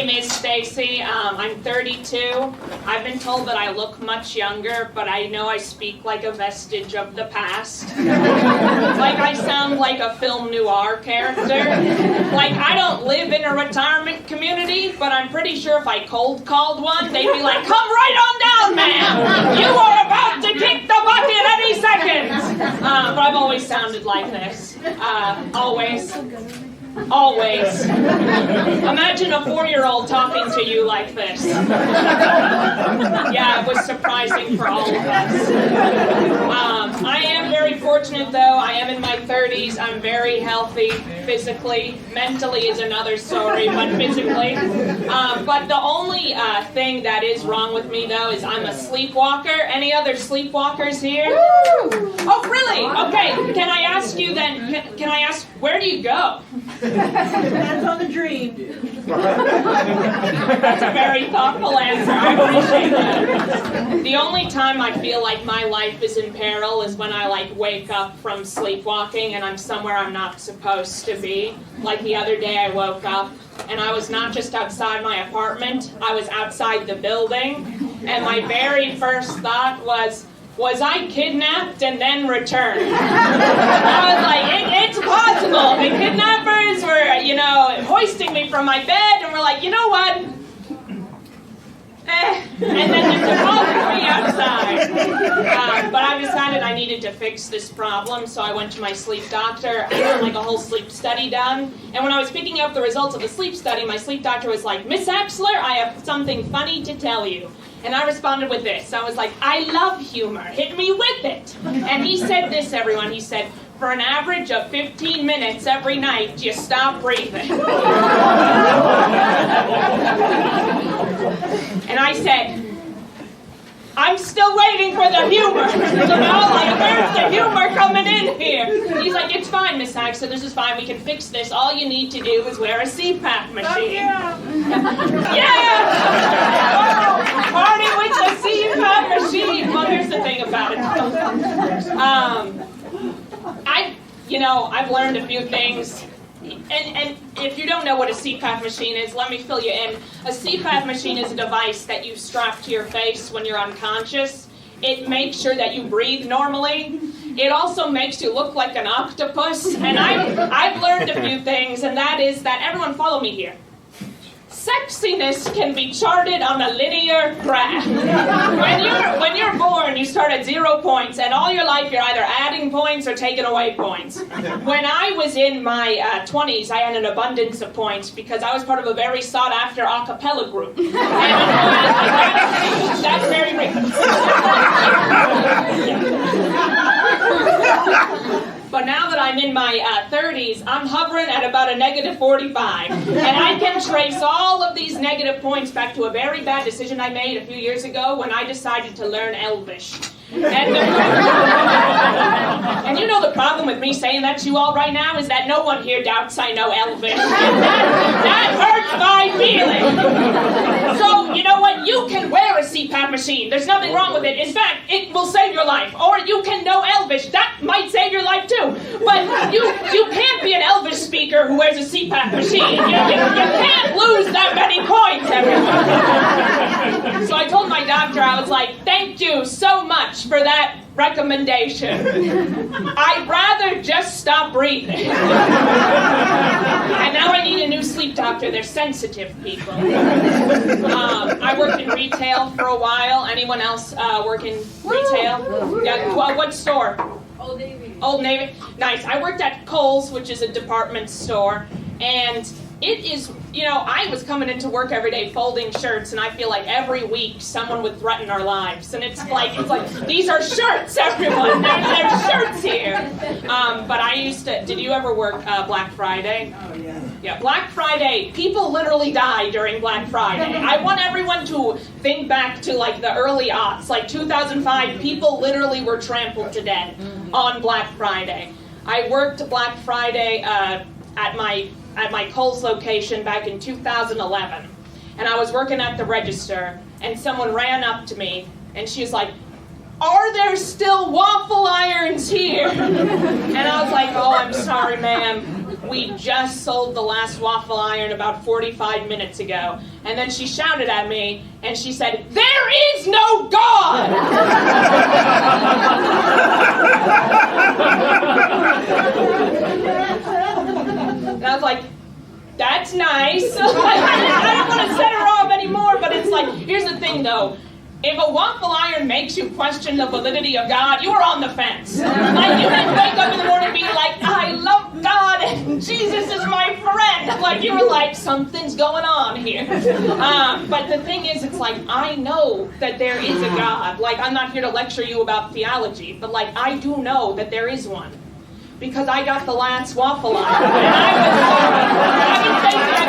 name is Stacy. I'm 32. I've been told that I look much younger, but I know I speak like a vestige of the past. Like I sound like a film noir character. Like I don't live in a retirement community, but I'm pretty sure if I cold called one, they'd be like, "Come right on down, ma'am! You are about to kick the bucket any second!" But I've always sounded like this. Always. Always. Imagine a 4-year-old talking to you like this. Yeah, it was surprising for all of us. I am very fortunate, though. I am in my 30s. I'm very healthy physically. Mentally is another story, but physically. But the only thing that is wrong with me, though, is I'm a sleepwalker. Any other sleepwalkers here? Woo! Oh, really? Okay. Can I ask you then, can I ask, where do you go? Depends on the dream. That's a very thoughtful answer. I appreciate that. The only time I feel like my life is in peril is when I wake up from sleepwalking and I'm somewhere I'm not supposed to be. Like the other day I woke up and I was not just outside my apartment, I was outside the building, and my very first thought was I kidnapped and then returned? I was like, it's possible. The kidnappers were, hoisting me from my bed, and we're like, you know what? And then they deposited me outside. But I decided I needed to fix this problem, so I went to my sleep doctor. I had a whole sleep study done. And when I was picking up the results of the sleep study, my sleep doctor was like, "Miss Axler, I have something funny to tell you." And I responded with this. I was like, "I love humor. Hit me with it." And he said this, everyone. He said, "For an average of 15 minutes every night, you stop breathing." And I said, "I'm still waiting for the humor." Where's the humor coming in here? He's like, "It's fine, Miss Axel, this is fine. We can fix this. All you need to do is wear a CPAP machine." Yeah! Oh, party with the CPAP machine. Well, here's the thing about it. I've learned a few things. And if you don't know what a CPAP machine is, let me fill you in. A CPAP machine is a device that you strap to your face when you're unconscious. It makes sure that you breathe normally. It also makes you look like an octopus. And I've learned a few things, and that is that, everyone follow me here. Sexiness can be charted on a linear graph. When you're born, you start at 0 points, and all your life you're either adding points or taking away points. When I was in my 20s, I had an abundance of points because I was part of a very sought-after a cappella group. And that's very rare. But now that I'm in my 30s, I'm hovering at about a -45. And I can trace all of these negative points back to a very bad decision I made a few years ago when I decided to learn Elvish. And the problem with me saying that to you all right now is that no one here doubts I know Elvish. And that hurts my feelings. So, you know what? You can wear a CPAP machine. There's nothing wrong with it. In fact, it will save your life. Or you can know Elvish. That might save your life too. But you can't be an Elvish speaker who wears a CPAP machine. You can't lose that many points, everyone. So I told my doctor, I was like, "Thank you so much for that recommendation. I'd rather just stop breathing." And now I need a new sleep doctor. They're sensitive people. I worked in retail for a while. Anyone else work in retail? Yeah. What store? Old Navy. Old Navy. Nice. I worked at Kohl's, which is a department store, and it is, I was coming into work every day folding shirts, and I feel like every week someone would threaten our lives. And it's like these are shirts, everyone. There's shirts here. But I used to, did you ever work Black Friday? Oh, yeah. Yeah, Black Friday, people literally die during Black Friday. I want everyone to think back to the early aughts, 2005, people literally were trampled to death on Black Friday. I worked Black Friday at my Kohl's location back in 2011. And I was working at the register, and someone ran up to me, and she was like, "Are there still waffle irons here?" And I was like, "Oh, I'm sorry, ma'am. we just sold the last waffle iron about 45 minutes ago. And then she shouted at me, and she said, there is no God! And I was like, that's nice. I don't want to set her off anymore, but it's like, here's the thing though. If a waffle iron makes you question the validity of God, you are on the fence. Like, you can wake up in the morning and be like, I love God and Jesus is my friend. Like, you were like, something's going on here. But the thing is, it's like, I know that there is a God. Like, I'm not here to lecture you about theology, but like, I do know that there is one. Because I got the last waffle iron. And I was